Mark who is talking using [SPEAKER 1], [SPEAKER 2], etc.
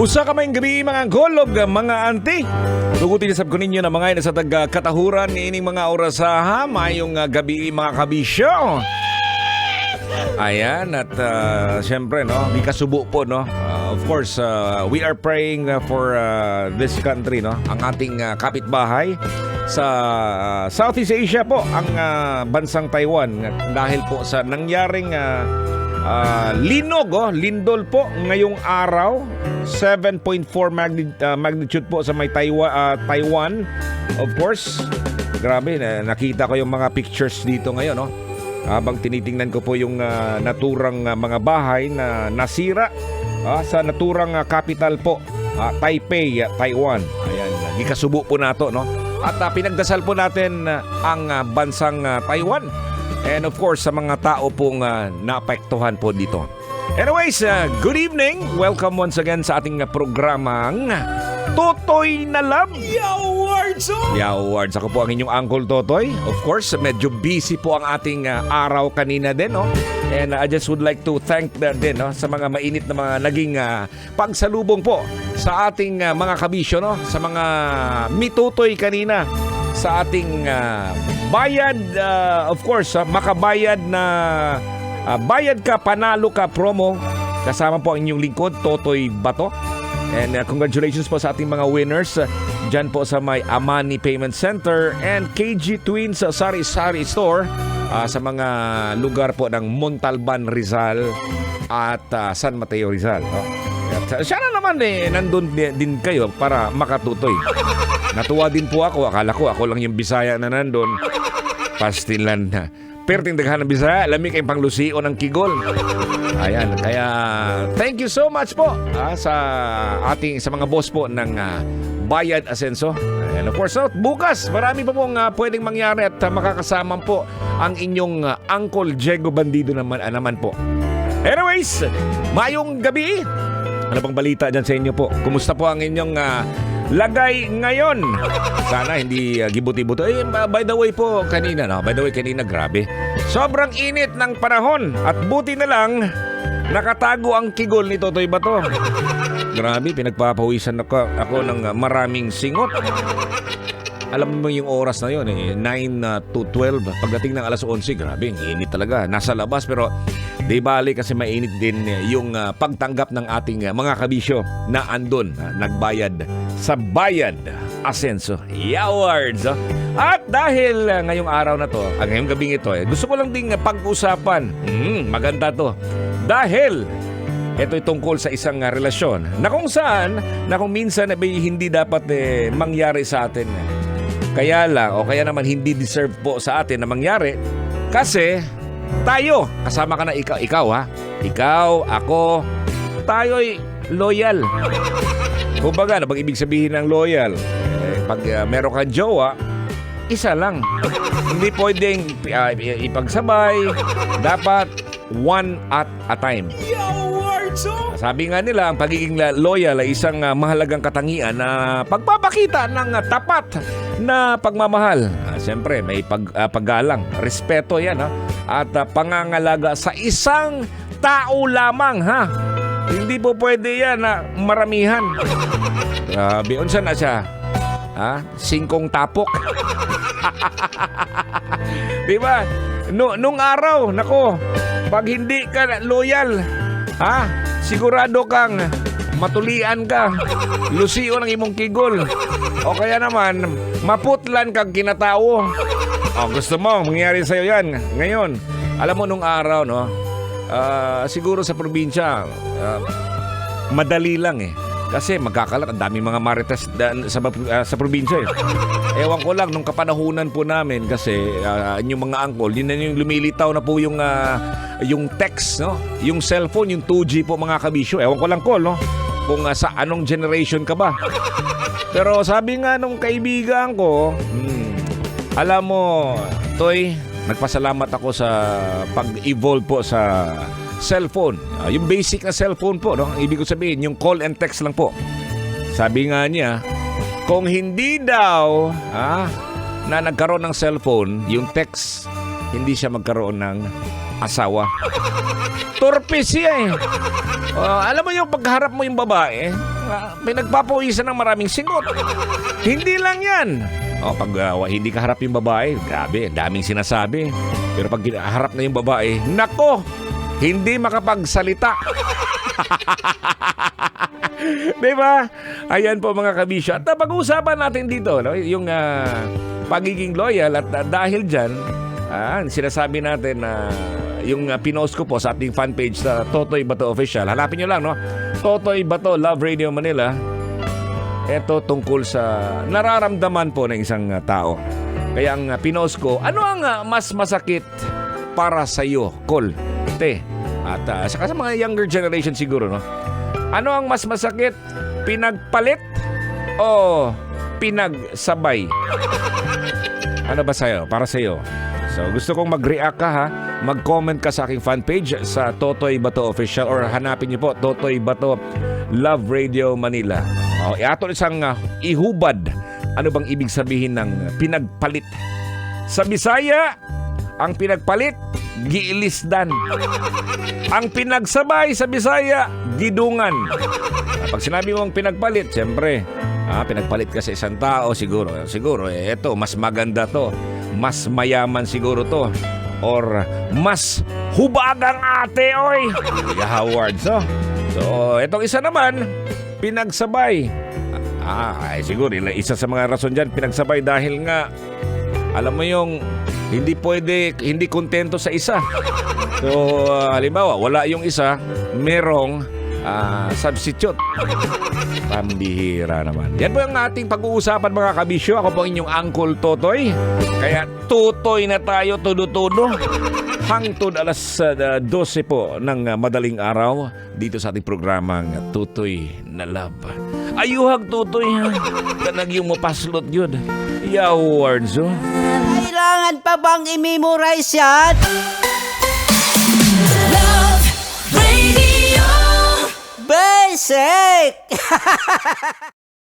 [SPEAKER 1] Usa ka may gabi mga golog, mga anti. Tugutin sab ko ninyo na mga sa katahuran ining mga oras ha. Mayong gabi mga kabisyo. Ayan at syempre no, di kasubo po no. Of course, we are praying for this country no. Ang ating kapitbahay sa Southeast Asia po, ang bansang Taiwan dahil po sa nangyaring lindol po ngayong araw, 7.4 magnitude po sa may Taiwan. Of course, grabe, nakita ko yung mga pictures dito ngayon no. Habang tinitingnan ko po yung naturang mga bahay na nasira sa naturang capital po, Taipei, Taiwan. Ayan, gikasubo po nato no. At pinagdasal po natin ang bansang Taiwan. And of course, sa mga tao pong naapektuhan po dito. Anyways, good evening. Welcome once again sa ating programang Totoy na Love. Yawards! Yawards. Ako po ang inyong Uncle Totoy. Of course, medyo busy po ang ating araw kanina din. No? And I just would like to thank din sa mga mainit na mga naging pagsalubong po sa ating mga kabisyo. No? Sa mga mitutoy kanina sa ating bayad, of course, makabayad na bayad ka, panalo ka promo. Kasama po ang inyong lingkod, Totoy Bato. And congratulations po sa ating mga winners dyan po sa may Amani Payment Center and KG Twins Sari Sari Store sa mga lugar po ng Montalban, Rizal at San Mateo, Rizal. No? At sana naman nandun din kayo para makatutoy. Natuwa din po ako. Akala ko ako lang yung Bisaya na nandun. Pastilan na. Pero daghan ng Bisaya, lami kayong panglusio ng kigol. Ayan, kaya thank you so much po sa mga boss po ng Bayad Asenso. And of course, bukas marami pa pong pwedeng mangyari at makakasama po ang inyong Uncle Diego Bandido naman po. Anyways, mayong gabi. Ano pang balita dyan sa inyo po? Kumusta po ang inyong lagay ngayon? Sana hindi gibuti-buto. By the way po, kanina, grabe. Sobrang init ng panahon at buti na lang nakatago ang kigol ni Totoy Bato. Grabe, pinagpapawisan ako ng maraming singot. Alam mo yung oras na yun 9 to 12. Pagdating ng alas 11, grabe, init talaga. Nasa labas pero di bali kasi mainit din yung pagtanggap ng ating mga kabisyo na andun, nagbayad sa Bayad Asenso Awards. At dahil ngayong araw na to, ngayong gabing ito, gusto ko lang ding pag-usapan. Maganda to. Dahil ito'y tungkol sa isang relasyon na kung saan, na kung minsan hindi dapat mangyari sa atin. Kaya lang, o kaya naman hindi deserve po sa atin na mangyari kasi tayo, kasama ka na ikaw ha. Ikaw, ako, tayo'y loyal. Kumbaga, bang ibig sabihin ng loyal? Pag meron kang jowa, isa lang. Hindi pwedeng ipagsabay. Dapat one at a time. Sabi nga nila, ang pagiging loyal ay isang mahalagang katangian na pagpapakita ng tapat na pagmamahal. Siyempre, may paggalang, respeto yan ha? At pangangalaga sa isang tao lamang ha. Hindi po pwede yan na maramihan. Grabe, unsa na siya? Ha? 5 tapok. Diba? Nung araw, nako, pag hindi ka loyal, ha? Sigurado kang matulian ka, lusio ng imong kigol, o kaya naman maputlan kang kinatao. Gusto mo mangyari sa'yo yan ngayon. Alam mo nung araw no, siguro sa probinsya madali lang kasi magkakalat, ang daming mga marites sa probinsya Ewan ko lang, nung kapanahunan po namin kasi yung mga angkol, yun na yung lumilitaw na po yung text, no? Yung cellphone, yung 2G po mga kabisyo. Ewan ko lang ko, no? Kung sa anong generation ka ba. Pero sabi nga nung kaibigan ko, alam mo, Toy, nagpasalamat ako sa pag-evolve po sa cellphone. Yung basic na cellphone po, no? Ibig ko sabihin, yung call and text lang po. Sabi nga niya, kung hindi daw na nagkaroon ng cellphone, yung text, hindi siya magkaroon ng asawa. Torpe siya Alam mo yung pagharap mo yung babae, pinagpapawisan ng maraming singot. Hindi lang yan. Pag hindi ka harap yung babae, grabe, daming sinasabi. Pero pag harap na yung babae, nako, hindi makapagsalita. Diba? Ayan po mga kabisyo. At pag-uusapan natin dito, no, yung pagiging loyal at dahil dyan, sinasabi natin na yung pinost ko po sa ating fan page sa Totoy Bato Official. Hanapin nyo lang, no? Totoy Bato Love Radio Manila. Ito tungkol sa nararamdaman po ng isang tao. Kaya ang pinost ko, ano ang mas masakit para sa iyo, Col, Te? At saka sa mga younger generation siguro, no? Ano ang mas masakit? Pinagpalit o pinagsabay? Ano ba sa'yo? Para sa'yo. So gusto kong mag-react ka, ha? Mag-comment ka sa aking fan page sa Totoy Bato Official or hanapin niyo po Totoy Bato Love Radio Manila. Ato isang ihubad. Ano bang ibig sabihin ng pinagpalit? Sa Bisaya, ang pinagpalit, giilisdan. Ang pinagsabay sa Bisaya, gidungan. Pag sinabi mong pinagpalit, siyempre, pinagpalit ka sa isang tao, siguro, eto, mas maganda to. Mas mayaman siguro to. Or, mas hubagang ate, oy. Howard, so, etong isa naman, pinagsabay. Siguro, isa sa mga rason dyan, pinagsabay dahil nga, alam mo yung, hindi kontento sa isa. So, halimbawa, wala yung isa, merong substitute. Pambihira naman. Yan po yung ating pag-uusapan mga kabisyo. Ako po inyong Uncle Totoy. Kaya tutoy na tayo, tudo-tudo. Hangtod alas 12 po ng madaling araw dito sa ating programang Tutoy na Love. Ayuhag Tutoy, ha? Kanag yung mapaslot yun. Yawards, oh.
[SPEAKER 2] Kailangan pa bang i-memorize yan?
[SPEAKER 3] Love Radio.
[SPEAKER 2] Basic!